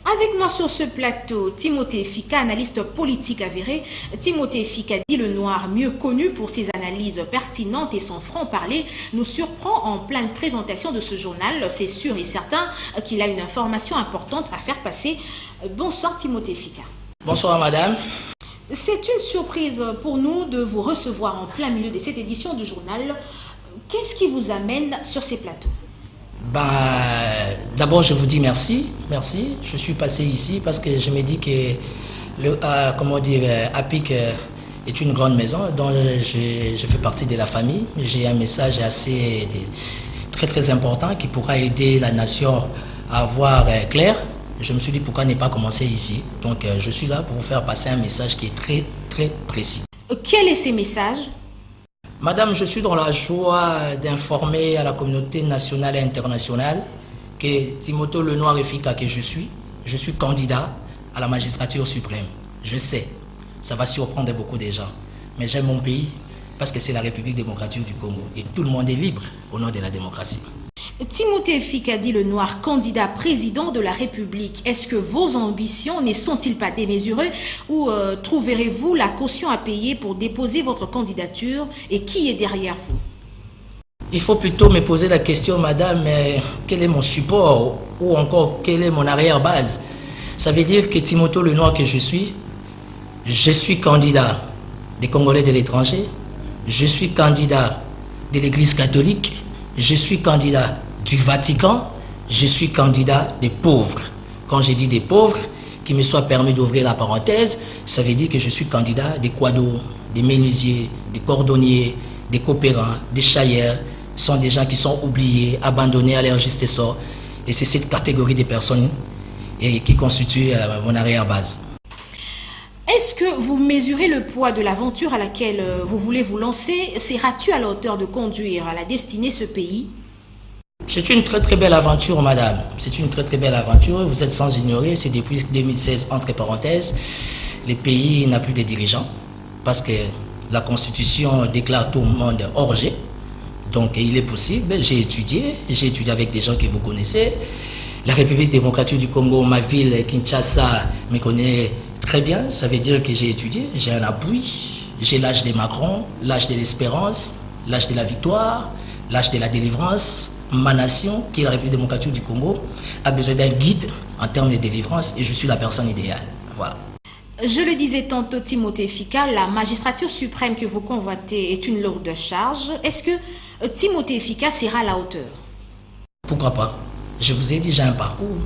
Avec moi sur ce plateau, Timothée Fika, analyste politique avéré. Timothée Fika, dit le noir, mieux connu pour ses analyses pertinentes et son franc-parler, nous surprend en pleine présentation de ce journal. C'est sûr et certain qu'il a une information importante à faire passer. Bonsoir Timothée Fika. Bonsoir madame. C'est une surprise pour nous de vous recevoir en plein milieu de cette édition du journal. Qu'est-ce qui vous amène sur ces plateaux? D'abord, je vous dis merci. Merci. Je suis passé ici parce que je me dis que APIC est une grande maison dont je fais partie de la famille. J'ai un message très important qui pourra aider la nation à voir clair. Je me suis dit pourquoi ne pas commencer ici. Donc, je suis là pour vous faire passer un message qui est très précis. Quel est ce message? Madame, je suis dans la joie d'informer à la communauté nationale et internationale que Timothée Lenoir Fika que je suis candidat à la magistrature suprême. Je sais, ça va surprendre beaucoup de gens, mais j'aime mon pays parce que c'est la République démocratique du Congo et tout le monde est libre au nom de la démocratie. Timothée Fika, dit le noir, candidat président de la République. Est-ce que vos ambitions ne sont-ils pas démesurées ou trouverez-vous la caution à payer pour déposer votre candidature et qui est derrière vous? Il faut plutôt me poser la question, madame, quel est mon support ou encore quelle est mon arrière-base? Ça veut dire que Timothée Lenoir que je suis candidat des Congolais de l'étranger, je suis candidat de l'Église catholique, je suis candidat du Vatican, je suis candidat des pauvres. Quand je dis des pauvres, qu'il me soit permis d'ouvrir la parenthèse, ça veut dire que je suis candidat des quados, des menuisiers, des cordonniers, des coopérants, des chailleurs. Ce sont des gens qui sont oubliés, abandonnés à leur juste sort. Et c'est cette catégorie de personnes qui constitue mon arrière-base. Est-ce que vous mesurez le poids de l'aventure à laquelle vous voulez vous lancer? Seras-tu à la hauteur de conduire à la destinée ce pays? C'est une très belle aventure, madame. C'est une très belle aventure. Vous êtes sans ignorer, c'est depuis 2016, entre parenthèses, le pays n'a plus de dirigeants parce que la Constitution déclare tout le monde hors jeu. Donc il est possible, j'ai étudié avec des gens que vous connaissez. La République démocratique du Congo, ma ville, Kinshasa, me connaît très bien. Ça veut dire que j'ai étudié, j'ai un appui, j'ai l'âge de Macron, l'âge de l'espérance, l'âge de la victoire, l'âge de la délivrance. Ma nation, qui est la République démocratique du Congo, a besoin d'un guide en termes de délivrance et je suis la personne idéale. Voilà. Je le disais tantôt, Timothée Fika, la magistrature suprême que vous convoitez est une lourde charge. Est-ce que Timothée Fika sera à la hauteur? Pourquoi pas? Je vous ai dit, j'ai un parcours.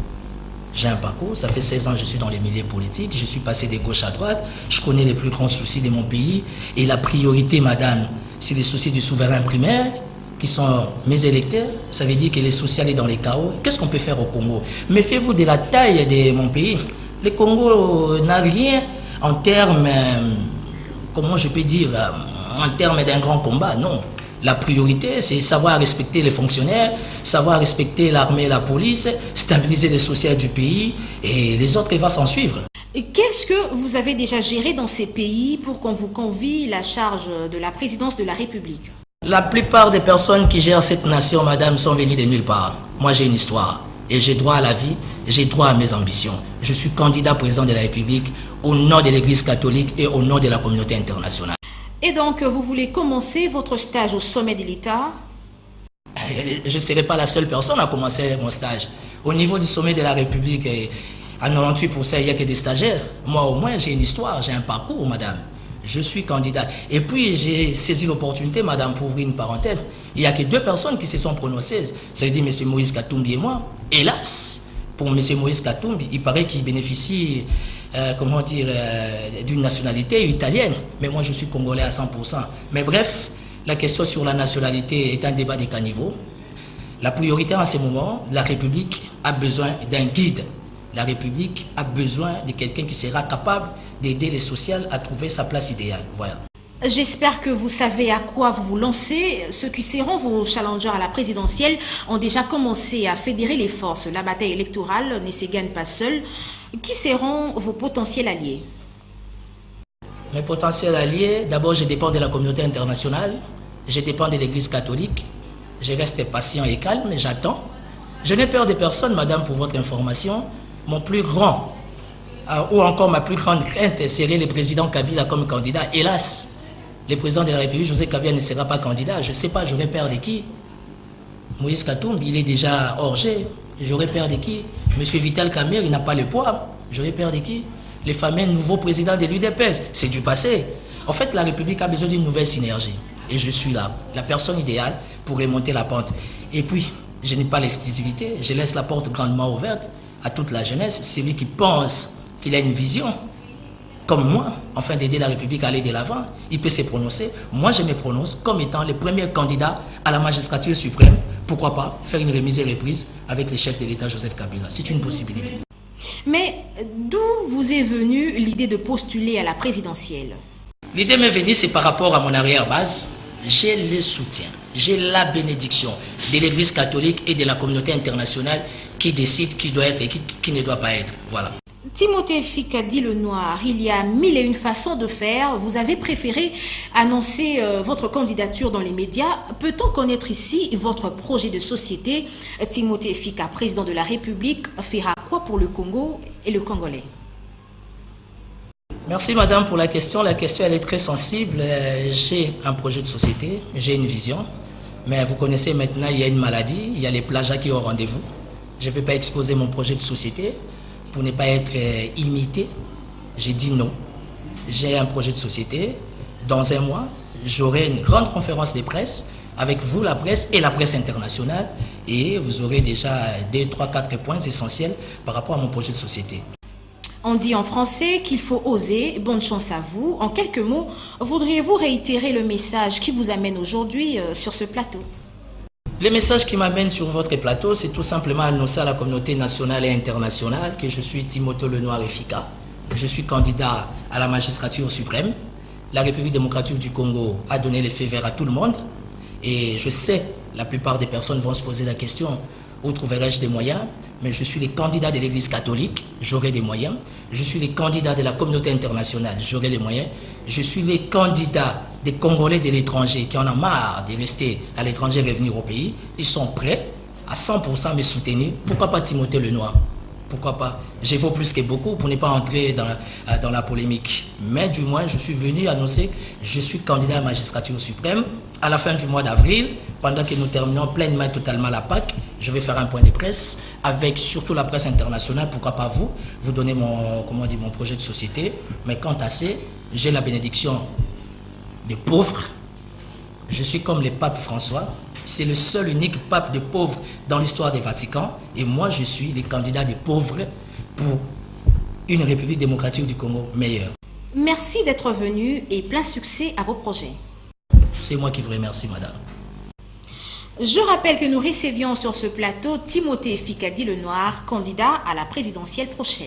J'ai un parcours, ça fait 16 ans que je suis dans les milieux politiques, je suis passé de gauche à droite, je connais les plus grands soucis de mon pays et la priorité, madame, c'est les soucis du souverain primaire qui sont mes électeurs. Ça veut dire que les sociaux sont dans les chaos. Qu'est-ce qu'on peut faire au Congo? Méfiez-vous de la taille de mon pays. Le Congo n'a rien en termes, comment je peux dire, en termes d'un grand combat, non. La priorité, c'est savoir respecter les fonctionnaires, savoir respecter l'armée et la police, stabiliser les sociaux du pays et les autres vont s'en suivre. Qu'est-ce que vous avez déjà géré dans ces pays pour qu'on vous confie la charge de la présidence de la République? La plupart des personnes qui gèrent cette nation, madame, sont venues de nulle part. Moi, j'ai une histoire et j'ai droit à la vie, j'ai droit à mes ambitions. Je suis candidat président de la République au nom de l'Église catholique et au nom de la communauté internationale. Et donc, vous voulez commencer votre stage au sommet de l'État? Je ne serai pas la seule personne à commencer mon stage. Au niveau du sommet de la République, à 98%, il n'y a que des stagiaires. Moi, au moins, j'ai une histoire, j'ai un parcours, madame. Je suis candidat. Et puis, j'ai saisi l'opportunité, madame, pour ouvrir une parenthèse. Il n'y a que 2 personnes qui se sont prononcées. Ça veut dire M. Moïse Katumbi et moi. Hélas, pour M. Moïse Katumbi, il paraît qu'il bénéficie d'une nationalité italienne. Mais moi, je suis congolais à 100%. Mais bref, la question sur la nationalité est un débat de caniveau. La priorité en ce moment, la République a besoin d'un guide. La République a besoin de quelqu'un qui sera capable d'aider les sociales à trouver sa place idéale. Voilà. J'espère que vous savez à quoi vous vous lancez. Ceux qui seront vos challengers à la présidentielle ont déjà commencé à fédérer les forces. La bataille électorale ne se gagne pas seule. Qui seront vos potentiels alliés? Mes potentiels alliés, d'abord je dépends de la communauté internationale, je dépends de l'Église catholique, je reste patient et calme, j'attends. Je n'ai peur de personne, madame, pour votre information. mon plus grand, ou encore ma plus grande crainte serait le président Kabila comme candidat. Hélas, le président de la République, Joseph Kabila, ne sera pas candidat. Je ne sais pas, j'aurais peur de qui? Moïse Katumbi, il est déjà hors jeu. J'aurais peur de qui? Monsieur Vital Kamerhe, il n'a pas le poids. J'aurais peur de qui? Les fameux nouveaux présidents de l'UDPS. C'est du passé. En fait, la République a besoin d'une nouvelle synergie. Et je suis là, la personne idéale pour remonter la pente. Et puis, je n'ai pas l'exclusivité. Je laisse la porte grandement ouverte à toute la jeunesse. Celui qui pense qu'il a une vision, comme moi, afin d'aider la République à aller de l'avant, il peut se prononcer. Moi, je me prononce comme étant le premier candidat à la magistrature suprême. Pourquoi pas faire une remise et reprise avec le chef de l'État, Joseph Kabila. C'est une possibilité. Mais d'où vous est venue l'idée de postuler à la présidentielle? L'idée m'est venue, c'est par rapport à mon arrière-base. J'ai le soutien, j'ai la bénédiction de l'Église catholique et de la communauté internationale qui décide qui doit être et qui ne doit pas être. Voilà. Timothée Fikadi Le Noir, il y a 1001 façons de faire. Vous avez préféré annoncer votre candidature dans les médias. Peut-on connaître ici votre projet de société? Timothée Fika, président de la République, fera quoi pour le Congo et le Congolais? Merci madame pour la question. La question elle est très sensible. J'ai un projet de société, j'ai une vision. Mais vous connaissez maintenant, il y a une maladie, il y a les plagiats qui ont rendez-vous. Je ne vais pas exposer mon projet de société pour ne pas être imité. J'ai dit non. J'ai un projet de société. Dans un mois, j'aurai une grande conférence de presse avec vous, la presse et la presse internationale. Et vous aurez déjà 2, 3, 4 points essentiels par rapport à mon projet de société. On dit en français qu'il faut oser. Bonne chance à vous. En quelques mots, voudriez-vous réitérer le message qui vous amène aujourd'hui sur ce plateau? Le message qui m'amène sur votre plateau, c'est tout simplement annoncer à la communauté nationale et internationale que je suis Timothée Le Noir Fika. Je suis candidat à la magistrature suprême. La République démocratique du Congo a donné le feu vert à tout le monde. Et je sais, la plupart des personnes vont se poser la question, où trouverai-je des moyens? Mais je suis le candidat de l'Église catholique, j'aurai des moyens. Je suis le candidat de la communauté internationale, j'aurai des moyens. Je suis le candidat des Congolais de l'étranger qui en ont marre de rester à l'étranger et revenir au pays. Ils sont prêts à 100% me soutenir. Pourquoi pas Timothée Le Noir? Pourquoi pas? Je vaux plus que beaucoup pour ne pas entrer dans la polémique. Mais du moins, je suis venu annoncer que je suis candidat à la magistrature suprême. À la fin du mois d'avril, pendant que nous terminons pleinement et totalement la PAC, je vais faire un point de presse avec surtout la presse internationale. Pourquoi pas vous donner mon projet de société. Mais quant à ça, j'ai la bénédiction des pauvres. Je suis comme le pape François. C'est le seul unique pape de pauvres dans l'histoire des Vatican. Et moi, je suis le candidat des pauvres pour une République démocratique du Congo meilleure. Merci d'être venu et plein succès à vos projets. C'est moi qui vous remercie, madame. Je rappelle que nous recevions sur ce plateau Timothée Fikadi Le Noir, candidat à la présidentielle prochaine.